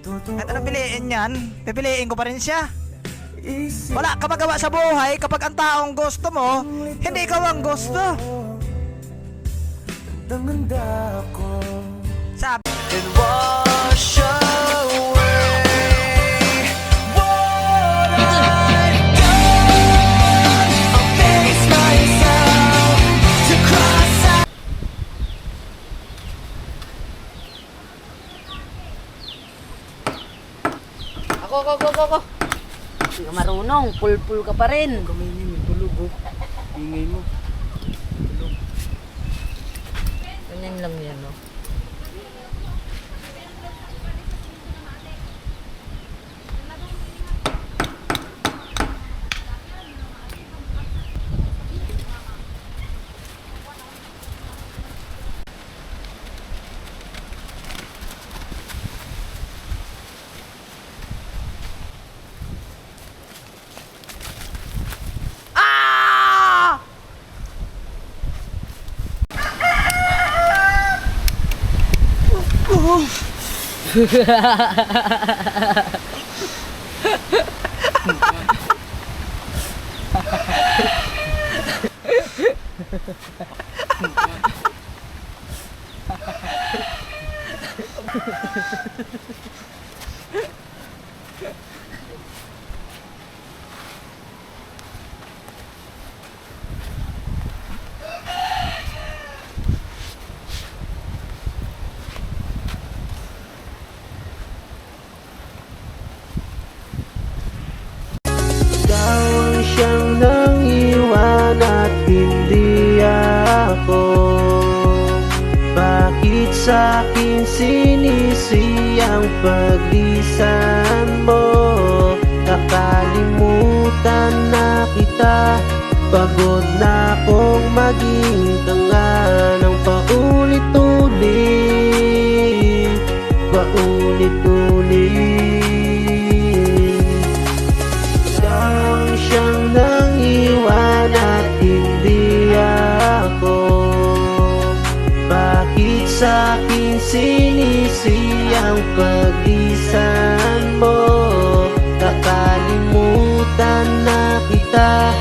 Kahit anong piliin yan, pipiliin ko pa rin siya. Wala ka magawa sa buhay kapag ang taong gusto mo, hindi ikaw ang gusto. Sabi and wash away what I've done. I'll face myself to cross out. Ako. Hindi ka marunong, pulpul ka pa rin. Kaminin mo, tulog oh. Ingay mo. Ganyan lang yan, no? Siyang nangiwan at hindi ako. Bakit sa'kin sinisi ang paglisan mo? Nakalimutan na kita. Pagod na akong maging tanga ng paulit-ulit. Siyang nangiwan at hindi ako. Bakit sa'kin sinisi ang paglisan mo? Nakalimutan na kita.